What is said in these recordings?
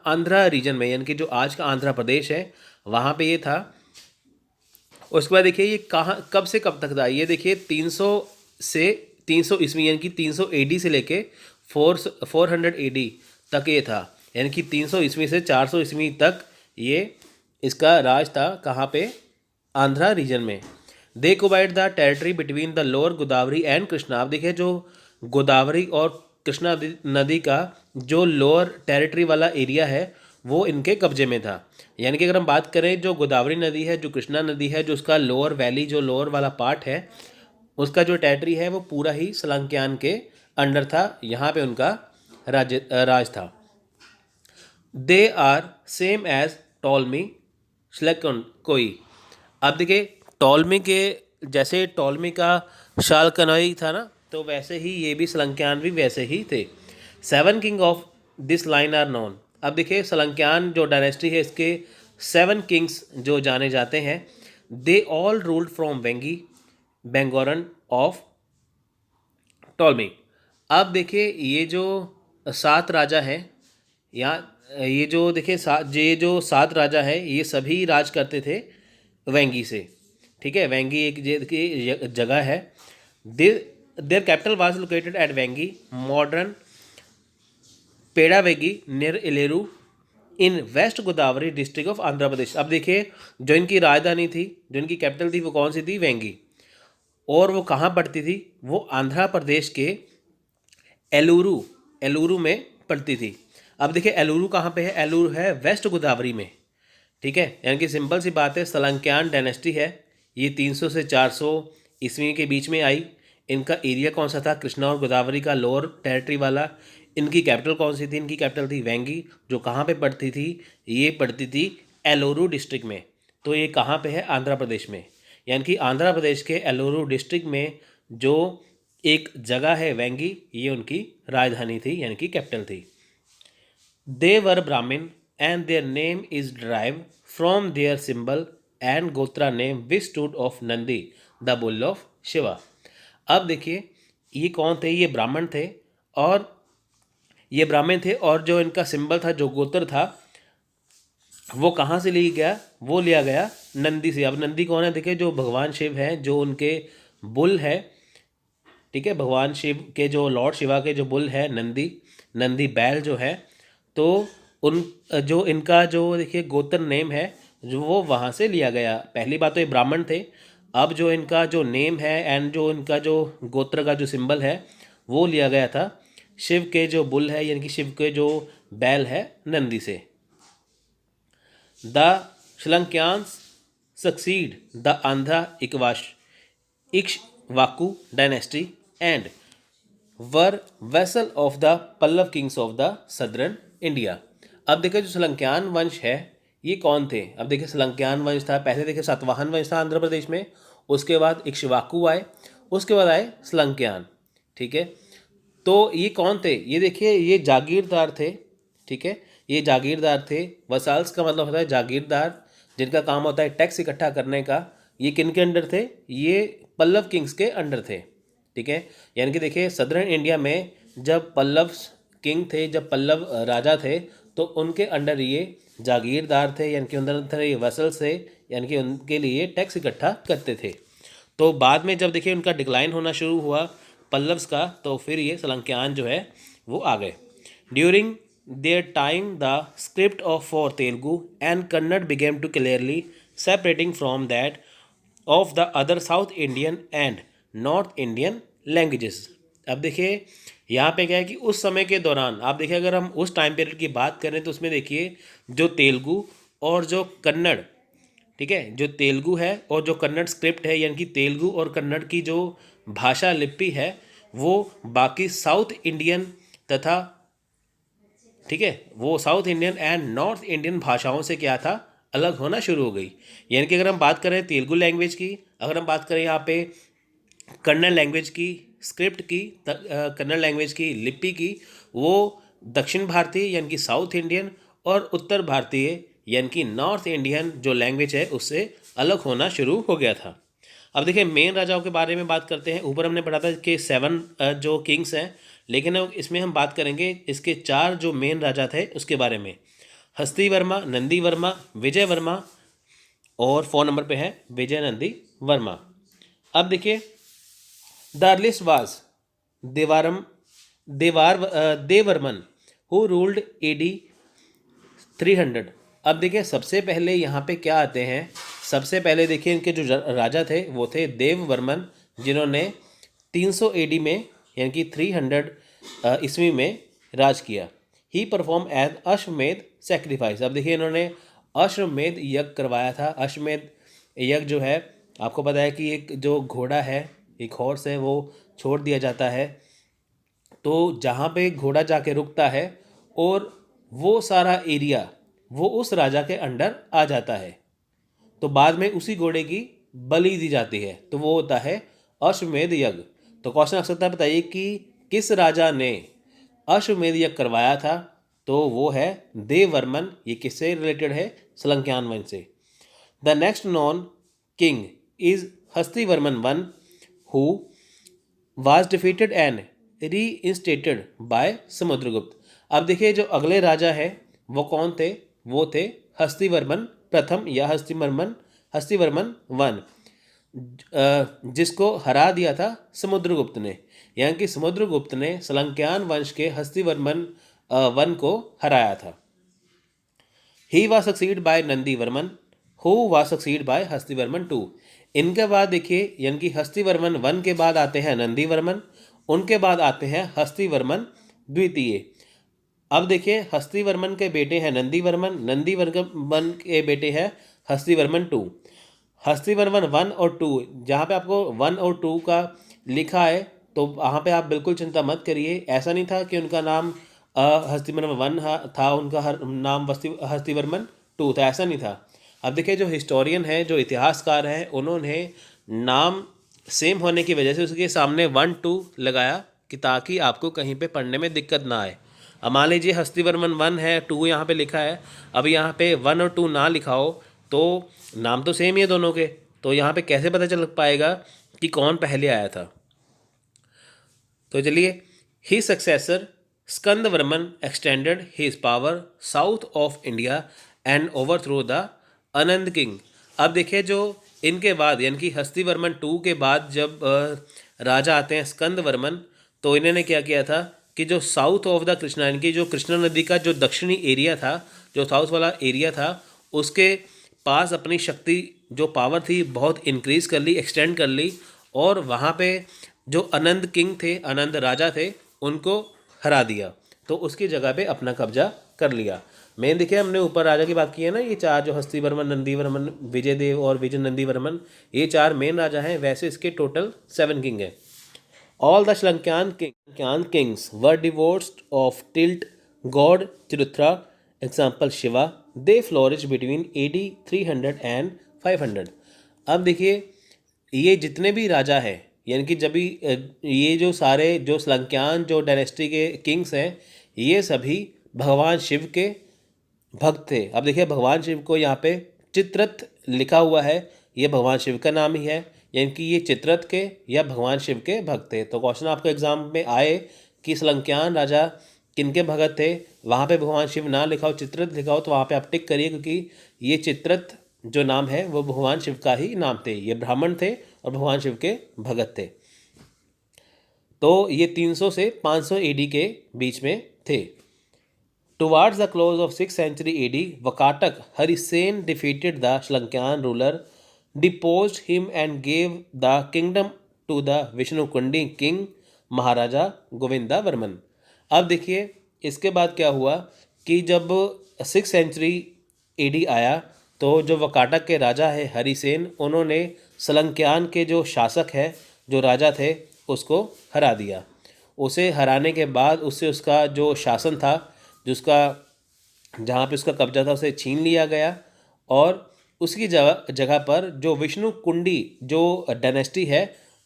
Andhra reason में, यानी कि जो आज का आंध्र प्रदेश है वहाँ पे ये था। उसके बाद देखिए ये कहाँ कब से कब तक था, ये देखिए 300 से 300 ईस्वी, यानी कि 300 एडी से लेके 400 एडी तक ये था। यानी कि 300 ईस्वी से 400 ईस्वी तक ये इसका राज था। कहाँ पे? आंध्रा रीजन में। They divide the territory between the lower Godavari and Krishna. अब देखिए जो गोदावरी और कृष्णा नदी का जो लोअर टेरिटरी वाला एरिया है वो इनके कब्जे में था। यानी कि अगर हम बात करें जो गोदावरी नदी है, जो कृष्णा नदी है, जो उसका लोअर वैली, जो लोअर वाला पार्ट है, उसका जो टेरिटरी है वो पूरा ही सलंक्यान के अंडर था। यहाँ पे उनका राज था। They are same as Ptolemy श्लेकन कोई। अब देखिए टॉलमी के जैसे टॉलमी का शालकनोई था ना, तो वैसे ही ये भी सलंक्यान भी वैसे ही थे। 7 king of this line are known. अब देखिए सलंक्यान जो डायनेस्टी है इसके 7 किंग्स जो जाने जाते हैं। They all ruled from Vengi बेंगोरन ऑफ टॉलमी। अब देखिए ये जो 7 राजा हैं, यहाँ ये जो देखिए ये जो 7 राजा है ये सभी राज करते थे वेंगी से। ठीक है, वेंगी एक जगह है। Their capital was located at Vengi modern Pedavegi near Eluru in west Godavari district of Andhra Pradesh. अब देखिए जो इनकी राजधानी थी, जो इनकी कैपिटल थी, वो कौन सी थी? वेंगी। और वो कहाँ पड़ती थी? वो आंध्र प्रदेश के एलुरू एलुरू में पड़ती थी। अब देखिए एलुरू कहाँ पे है? एलुरू है वेस्ट गोदावरी में। ठीक है, यानी कि सिंपल सी बात है, सलंक्यान डायनेस्टी है, ये 300 से 400 ईस्वी के बीच में आई। इनका एरिया कौन सा था? कृष्णा और गोदावरी का लोअर टेरिटरी वाला। इनकी कैपिटल कौन सी थी? इनकी कैपिटल थी वेंगी, जो कहाँ पे पड़ती थी? ये पड़ती थी एलोरू डिस्ट्रिक्ट में। तो ये कहाँ पे है? आंध्र प्रदेश में। यानी कि आंध्र प्रदेश के एलोरू डिस्ट्रिक्ट में जो एक जगह है वेंगी, ये उनकी राजधानी थी, यानी कि कैपिटल थी। They were Brahmin and their name is drive from their symbol and gotra name which stood of Nandi the bull of Shiva. अब देखिए ये कौन थे? ये ब्राह्मण थे, और ये ब्राह्मण थे, और जो इनका सिंबल था, जो गोत्र था, वो कहाँ से लिया गया? वो लिया गया नंदी से। अब नंदी कौन है? देखिए जो भगवान शिव हैं, जो उनके बुल है। ठीक है, भगवान शिव के जो लॉर्ड शिवा के जो बुल है नंदी, नंदी बैल जो है, तो उन जो इनका जो देखिए गोत्र नेम है जो वो वहाँ से लिया गया। पहली बात तो ये ब्राह्मण थे। अब जो इनका जो नेम है एंड जो इनका जो गोत्र का जो सिंबल है वो लिया गया था शिव के जो बुल है, यानी कि शिव के जो बैल है, नंदी से। The Salankayanas succeed the Andhra Ikshvaku dynasty and were vassal of the Pallava kings of the southern India. अब देखिए जो सलंक्यान वंश है ये कौन थे? अब देखिए सलंक्यान वंश था, पहले देखिए सातवाहन वंश था आंध्र प्रदेश में, उसके बाद इक्ष्वाकु आए, उसके बाद आए सलंक्यान। ठीक है, तो ये कौन थे? ये देखिए ये जागीरदार थे। ठीक है, ये जागीरदार थे। वसाल्स का मतलब होता है जागीरदार, जिनका काम होता है टैक्स इकट्ठा करने का। ये किन के अंडर थे? ये पल्लव किंग्स के अंडर थे। ठीक है, यानी कि देखिए सदर्न इंडिया में जब पल्लव किंग थे, जब पल्लव राजा थे, तो उनके अंडर ये जागीरदार थे, यानी कि अंदर थे ये वसल्स थे, यानी कि उनके लिए टैक्स इकट्ठा करते थे। तो बाद में जब देखिए उनका डिक्लाइन होना शुरू हुआ पल्लव्स का, तो फिर ये सलंक्यान जो है वो आ गए। During their time the script of for Telugu and Kannada became to clearly separating from that of the other south Indian and north Indian languages. अब देखिए यहाँ पे क्या है कि उस समय के दौरान आप देखिए, अगर हम उस टाइम पीरियड की बात करें तो उसमें देखिए जो तेलुगु और जो कन्नड़, ठीक है, जो तेलुगु है और जो कन्नड़ स्क्रिप्ट है, यानी कि तेलुगु और कन्नड़ की जो भाषा लिपि है वो बाकी साउथ इंडियन तथा, ठीक है, वो south Indian and north Indian भाषाओं से क्या था? अलग होना शुरू हो गई। यानी कि अगर हम बात करें तेलुगु लैंग्वेज की, अगर हम बात करें यहाँ पे कन्नड़ लैंग्वेज की स्क्रिप्ट की, कन्नड़ लैंग्वेज की लिपि की, वो दक्षिण भारतीय यानी कि साउथ इंडियन और उत्तर भारतीय यानी कि नॉर्थ इंडियन जो लैंग्वेज है उससे अलग होना शुरू हो गया था। अब देखिए मेन राजाओं के बारे में बात करते हैं। ऊपर हमने पढ़ा था कि 7 जो किंग्स हैं, लेकिन अब इसमें हम बात करेंगे इसके 4 जो मेन राजा थे उसके बारे में। हस्ती वर्मा, नंदी वर्मा, विजय वर्मा और 4 नंबर पे है विजय नंदी वर्मा। अब देखिए the earliest was Devarman who ruled AD 300। अब देखिए सबसे पहले यहाँ पे क्या आते हैं, सबसे पहले देखिए इनके जो राजा थे वो थे देववर्मन, जिन्होंने 300 एडी में यानी कि 300 ईस्वी में राज किया। ही परफॉर्म एज अश्वमेध सेक्रीफाइस। अब देखिए इन्होंने अश्वमेध यज्ञ करवाया था। अश्वमेध यज्ञ जो है आपको पता है कि एक जो घोड़ा है, एक हॉर्स है, वो छोड़ दिया जाता है तो जहाँ पे घोड़ा जाके रुकता है और वो सारा एरिया वो उस राजा के अंडर आ जाता है, तो बाद में उसी घोड़े की बलि दी जाती है, तो वो होता है अश्वमेध यज्ञ। तो क्वेश्चन आ सकता है, बताइए कि किस राजा ने अश्वमेध यज्ञ करवाया था, तो वो है देववर्मन। ये किससे रिलेटेड है, सलंक्यान वंश से। The next known king is Hastivarman one who was defeated and reinstated bye Samudragupta. अब देखिए जो अगले राजा है वो कौन थे, वो थे हस्तिवर्मन प्रथम या हस्तिवर्मन वन, जिसको हरा दिया था समुद्रगुप्त ने। यानी कि समुद्रगुप्त ने सलंक्यान वंश के हस्तिवर्मन वन को हराया था। He was succeed by Nandivarman who was succeed by Hastivarman two. इनके बाद देखिए यानी कि हस्तिवर्मन वन के बाद आते हैं नंदीवर्मन, उनके बाद आते हैं हस्तिवर्मन द्वितीय। अब देखिए हस्तिवर्मन के बेटे हैं नंदीवर्मन, नंदीवर्मन के बेटे हैं हस्तिवर्मन टू। हस्तिवर्मन 1 और 2, जहाँ पे आपको 1 और 2 का लिखा है तो वहाँ पे आप बिल्कुल चिंता मत करिए। ऐसा नहीं था कि उनका नाम हस्तिवर्मन 1 था, उनका नाम हस्तिवर्मन 2 था, ऐसा नहीं था। अब देखिए जो हिस्टोरियन है, जो इतिहासकार हैं, उन्होंने नाम सेम होने की वजह से उसके सामने 1 2 लगाया कि ताकि आपको कहीं पे पढ़ने में दिक्कत ना आए। अब मान लीजिए हस्तिवर्मन 1 है, 2 यहाँ पे लिखा है, अब यहाँ पे 1 और 2 ना लिखा हो तो नाम तो सेम ही है दोनों के, तो यहाँ पे कैसे पता चल पाएगा कि कौन पहले आया था। तो चलिए, he successor Skandavarman extended his power south of India and overthrow the Ananta king. अब देखिए जो इनके बाद यानी कि हस्तिवर्मन 2 के बाद जब राजा आते हैं स्कंदवर्मन, तो इन्होंने क्या किया था कि जो साउथ ऑफ द कृष्णा यानी कि जो कृष्णा नदी का जो दक्षिणी एरिया था, जो साउथ वाला एरिया था, उसके पास अपनी शक्ति जो पावर थी बहुत इंक्रीज़ कर ली, एक्सटेंड कर ली, और वहाँ पे जो अनंत किंग थे, अनंत राजा थे, उनको हरा दिया, तो उसकी जगह पे अपना कब्जा कर लिया। मेन देखिए हमने ऊपर राजा की बात की है ना, ये 4 जो हस्तिवर्मन, नंदीवर्मन, विजयदेव और विजय नंदीवर्मन, ये 4 मेन राजा हैं। वैसे इसके टोटल 7 किंग हैं। All the Slankan kings were divorced of tilt god Tiruthra, example Shiva. They flourished between AD 300 and 500। अब देखिए ये जितने भी राजा हैं यानी कि जब भी ये जो सारे जो स्लंक्यान जो डायनेस्टी के किंग्स हैं, ये सभी भगवान शिव के भक्त थे। अब देखिए भगवान शिव को यहाँ पे चित्ररथ लिखा हुआ है, ये भगवान शिव का नाम ही है, यानी कि ये चित्ररथ के या भगवान शिव के भक्त थे। तो क्वेश्चन आपको एग्जाम में आए कि सलंक्यान राजा किनके भगत थे, वहाँ पे भगवान शिव ना लिखा हो, चित्ररथ लिखा हो, तो वहाँ पे आप टिक करिए, क्योंकि ये चित्ररथ जो नाम है वो भगवान शिव का ही नाम थे। ये ब्राह्मण थे और भगवान शिव के भगत थे। तो ये 300 से 500 एडी के बीच में थे। Towards the close of 6th century AD, Vakatak Harisen defeated the Shalakyan ruler, deposed him and gave the kingdom to the Vishnukundi king महाराजा गोविंदा वर्मन। अब देखिए इसके बाद क्या हुआ कि जब 6th सेंचुरी AD आया तो जो वकाटक के राजा है हरिसेन, उन्होंने सलंक्यान के जो शासक है, जो राजा थे, उसको हरा दिया। उसे हराने के बाद उससे उसका जो शासन था, जिसका जहाँ पे उसका कब्जा था, उसे छीन लिया गया और उसकी जगह पर जो विष्णु कुंडी जो डायनेस्टी है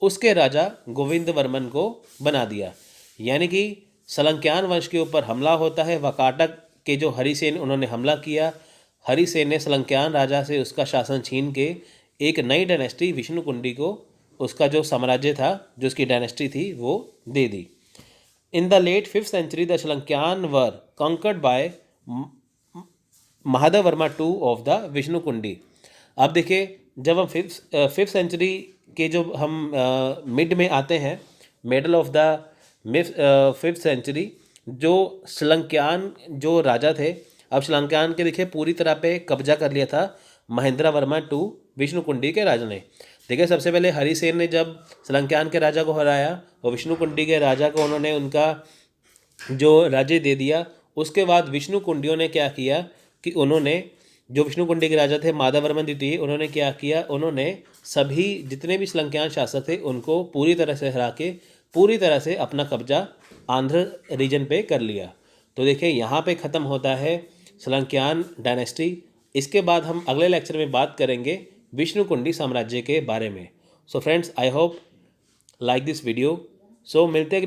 उसके राजा गोविंद वर्मन को बना दिया। यानी कि सलंक्यान वंश के ऊपर हमला होता है, वकाटक के जो हरिसेन, उन्होंने हमला किया। हरिसेन ने सलंक्यान राजा से उसका शासन छीन के एक नई डायनेस्टी विष्णु कुंडी को उसका जो साम्राज्य था, जो उसकी डायनेस्टी थी, वो दे दी। In the late 5th century, the Shalakyan were conquered by Mahadev Verma two of the Vishnukundi. अब देखिए जब हम फिफ्थ सेंचुरी के जो हम मिड में आते हैं, middle of the fifth century, जो श्रीलंकान जो राजा थे, अब श्रीलंकान के देखिए पूरी तरह पे कब्जा कर लिया था महेंद्र वर्मा टू विष्णुकुंडी के राजा ने। देखिए सबसे पहले हरिसेन ने जब श्रीलंकान के राजा को हराया और विष्णुकुंडी के राजा को उन्होंने उनका जो राज्य दे दिया, उसके बाद विष्णुकुंडियों ने क्या किया कि उन्होंने जो विष्णुकुंडी के राजा थे माधव वर्मन द्वितीय, उन्होंने क्या किया, उन्होंने सभी जितने भी श्रीलंकान शासक थे उनको पूरी तरह से हरा के पूरी तरह से अपना कब्जा आंध्र रीजन पे कर लिया। तो देखिए यहाँ पे ख़त्म होता है श्रीलंकान डायनेस्टी। इसके बाद हम अगले लेक्चर में बात करेंगे विष्णुकुंडी साम्राज्य के बारे में। So friends, I hope like this video. So मिलते हैं